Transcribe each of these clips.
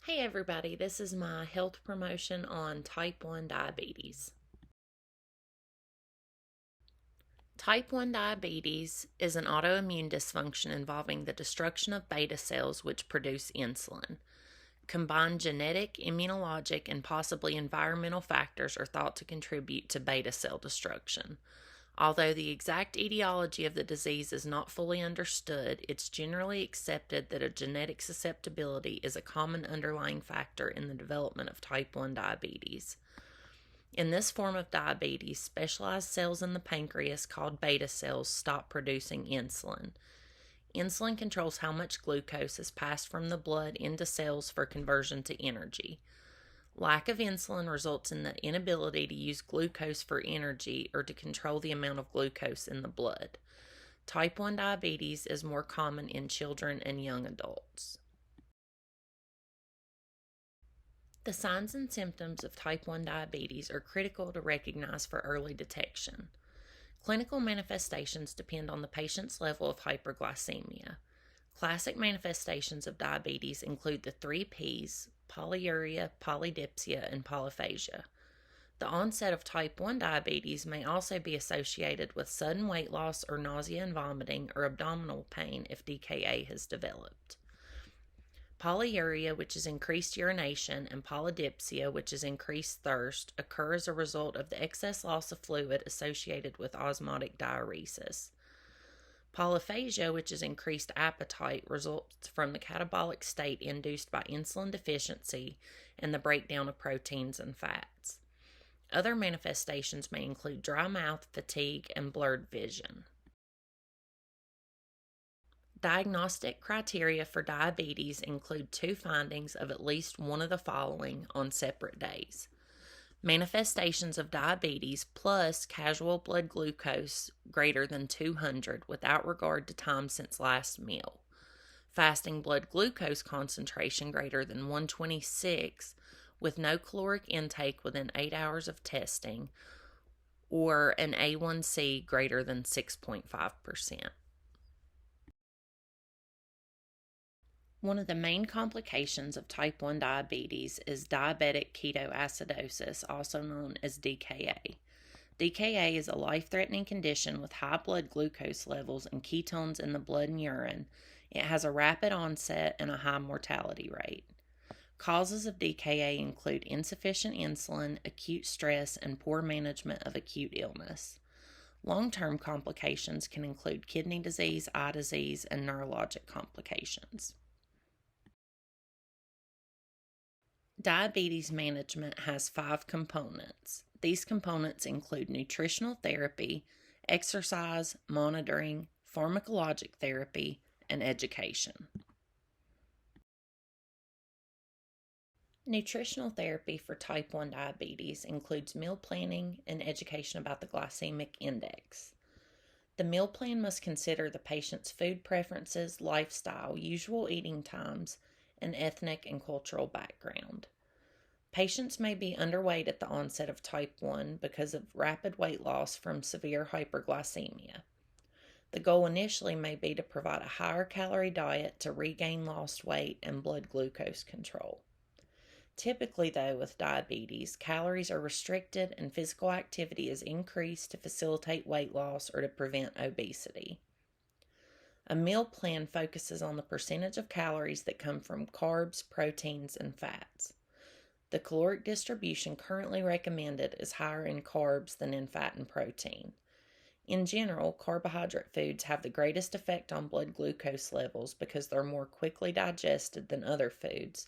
Hey everybody, this is my health promotion on type 1 diabetes. Type 1 diabetes is an autoimmune dysfunction involving the destruction of beta cells which produce insulin. Combined genetic, immunologic, and possibly environmental factors are thought to contribute to beta cell destruction. Although the exact etiology of the disease is not fully understood, it's generally accepted that a genetic susceptibility is a common underlying factor in the development of type 1 diabetes. In this form of diabetes, specialized cells in the pancreas called beta cells stop producing insulin. Insulin controls how much glucose is passed from the blood into cells for conversion to energy. Lack of insulin results in the inability to use glucose for energy or to control the amount of glucose in the blood. Type 1 diabetes is more common in children and young adults. The signs and symptoms of type 1 diabetes are critical to recognize for early detection. Clinical manifestations depend on the patient's level of hyperglycemia. Classic manifestations of diabetes include the 3 Ps: polyuria, polydipsia, and polyphagia. The onset of type 1 diabetes may also be associated with sudden weight loss or nausea and vomiting or abdominal pain if DKA has developed. Polyuria, which is increased urination, and polydipsia, which is increased thirst, occur as a result of the excess loss of fluid associated with osmotic diuresis. Polyphagia, which is increased appetite, results from the catabolic state induced by insulin deficiency and the breakdown of proteins and fats. Other manifestations may include dry mouth, fatigue, and blurred vision. Diagnostic criteria for diabetes include 2 findings of at least one of the following on separate days: manifestations of diabetes plus casual blood glucose greater than 200 without regard to time since last meal, fasting blood glucose concentration greater than 126 with no caloric intake within 8 hours of testing, or an A1C greater than 6.5%. One of the main complications of type 1 diabetes is diabetic ketoacidosis, also known as DKA. DKA is a life-threatening condition with high blood glucose levels and ketones in the blood and urine. It has a rapid onset and a high mortality rate. Causes of DKA include insufficient insulin, acute stress, and poor management of acute illness. Long-term complications can include kidney disease, eye disease, and neurologic complications. Diabetes management has 5 components. These components include nutritional therapy, exercise, monitoring, pharmacologic therapy, and education. Nutritional therapy for type 1 diabetes includes meal planning and education about the glycemic index. The meal plan must consider the patient's food preferences, lifestyle, usual eating times, and ethnic and cultural background. Patients may be underweight at the onset of type 1 because of rapid weight loss from severe hyperglycemia. The goal initially may be to provide a higher calorie diet to regain lost weight and blood glucose control. Typically, though, with diabetes, calories are restricted and physical activity is increased to facilitate weight loss or to prevent obesity. A meal plan focuses on the percentage of calories that come from carbs, proteins, and fats. The caloric distribution currently recommended is higher in carbs than in fat and protein. In general, carbohydrate foods have the greatest effect on blood glucose levels because they're more quickly digested than other foods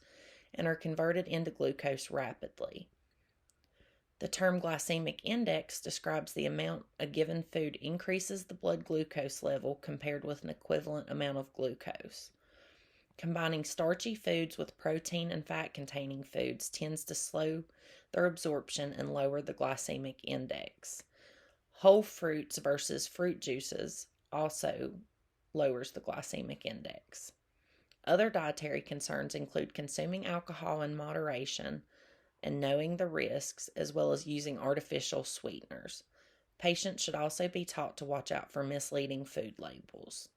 and are converted into glucose rapidly. The term glycemic index describes the amount a given food increases the blood glucose level compared with an equivalent amount of glucose. Combining starchy foods with protein and fat-containing foods tends to slow their absorption and lower the glycemic index. Whole fruits versus fruit juices also lowers the glycemic index. Other dietary concerns include consuming alcohol in moderation and knowing the risks, as well as using artificial sweeteners. Patients should also be taught to watch out for misleading food labels.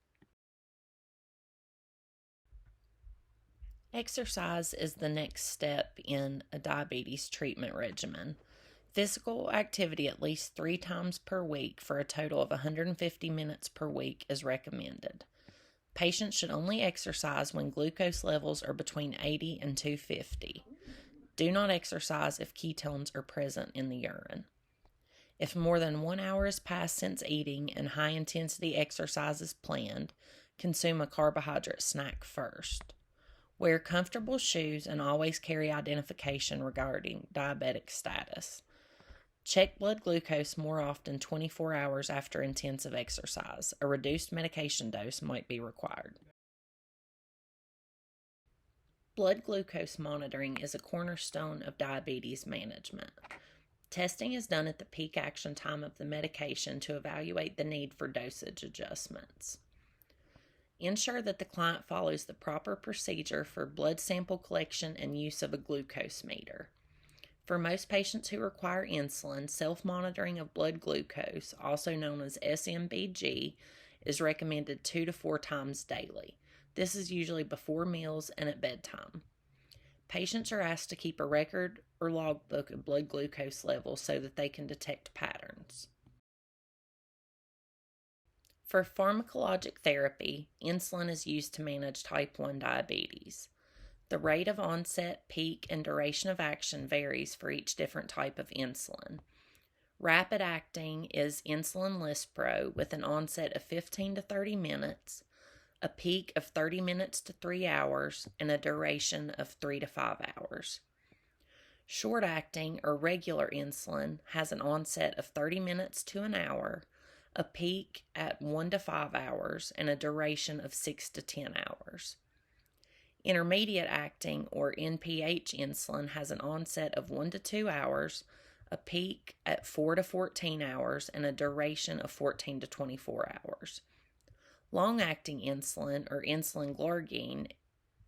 Exercise is the next step in a diabetes treatment regimen. Physical activity at least 3 times per week for a total of 150 minutes per week is recommended. Patients should only exercise when glucose levels are between 80 and 250. Do not exercise if ketones are present in the urine. If more than 1 hour has passed since eating and high-intensity exercise is planned, consume a carbohydrate snack first. Wear comfortable shoes and always carry identification regarding diabetic status. Check blood glucose more often 24 hours after intensive exercise. A reduced medication dose might be required. Blood glucose monitoring is a cornerstone of diabetes management. Testing is done at the peak action time of the medication to evaluate the need for dosage adjustments. Ensure that the client follows the proper procedure for blood sample collection and use of a glucose meter. For most patients who require insulin, self-monitoring of blood glucose, also known as SMBG, is recommended 2 to 4 times daily. This is usually before meals and at bedtime. Patients are asked to keep a record or logbook of blood glucose levels so that they can detect patterns. For pharmacologic therapy, insulin is used to manage type 1 diabetes. The rate of onset, peak, and duration of action varies for each different type of insulin. Rapid acting is insulin Lispro with an onset of 15 to 30 minutes, a peak of 30 minutes to 3 hours, and a duration of 3 to 5 hours. Short acting or regular insulin has an onset of 30 minutes to an hour, a peak at 1 to 5 hours, and a duration of 6 to 10 hours. Intermediate acting or NPH insulin has an onset of 1 to 2 hours, a peak at 4 to 14 hours, and a duration of 14 to 24 hours. Long-acting insulin or insulin glargine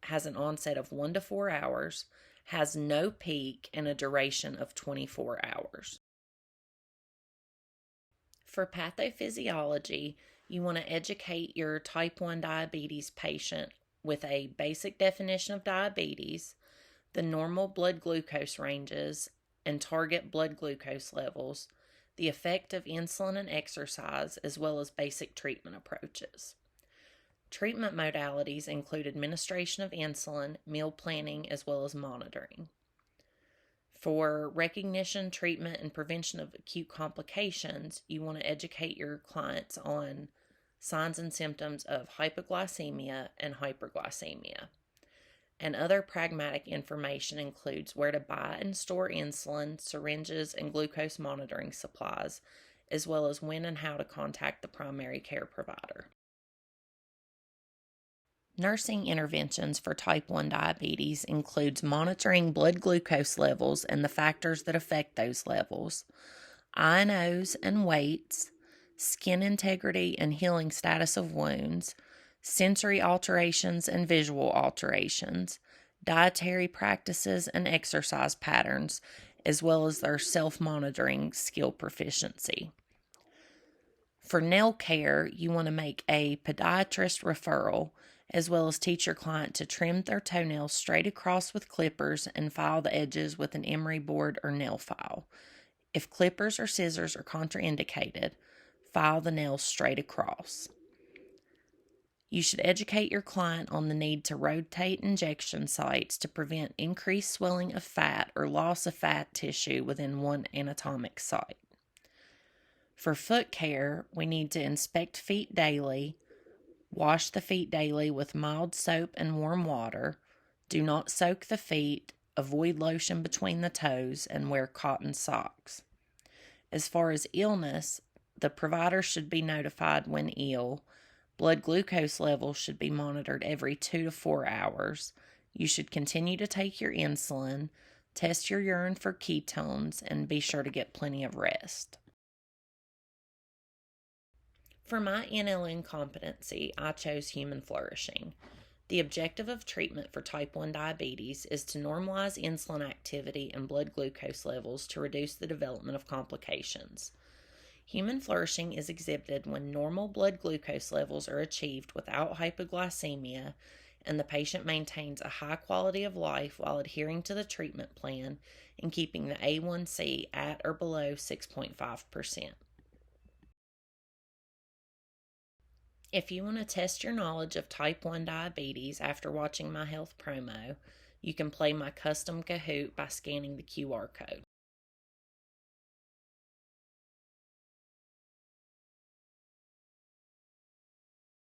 has an onset of 1 to 4 hours, has no peak, and a duration of 24 hours. For pathophysiology, you want to educate your type 1 diabetes patient with a basic definition of diabetes, the normal blood glucose ranges and target blood glucose levels, the effect of insulin and exercise, as well as basic treatment approaches. Treatment modalities include administration of insulin, meal planning, as well as monitoring. For recognition, treatment, and prevention of acute complications, you want to educate your clients on signs and symptoms of hypoglycemia and hyperglycemia. And other pragmatic information includes where to buy and store insulin, syringes, and glucose monitoring supplies, as well as when and how to contact the primary care provider. Nursing interventions for type 1 diabetes includes monitoring blood glucose levels and the factors that affect those levels, INOs and weights, skin integrity and healing status of wounds, sensory alterations and visual alterations, dietary practices and exercise patterns, as well as their self-monitoring skill proficiency. For nail care, you want to make a podiatrist referral, as well as teach your client to trim their toenails straight across with clippers and file the edges with an emery board or nail file. If clippers or scissors are contraindicated, file the nails straight across. You should educate your client on the need to rotate injection sites to prevent increased swelling of fat or loss of fat tissue within one anatomic site. For foot care, we need to inspect feet daily, wash the feet daily with mild soap and warm water, do not soak the feet, avoid lotion between the toes, and wear cotton socks. As far as illness, the provider should be notified when ill. Blood glucose levels should be monitored every 2 to 4 hours. You should continue to take your insulin, test your urine for ketones, and be sure to get plenty of rest. For my NLN competency, I chose human flourishing. The objective of treatment for type 1 diabetes is to normalize insulin activity and blood glucose levels to reduce the development of complications. Human flourishing is exhibited when normal blood glucose levels are achieved without hypoglycemia and the patient maintains a high quality of life while adhering to the treatment plan and keeping the A1C at or below 6.5%. If you want to test your knowledge of type 1 diabetes after watching my health promo, you can play my custom Kahoot by scanning the QR code.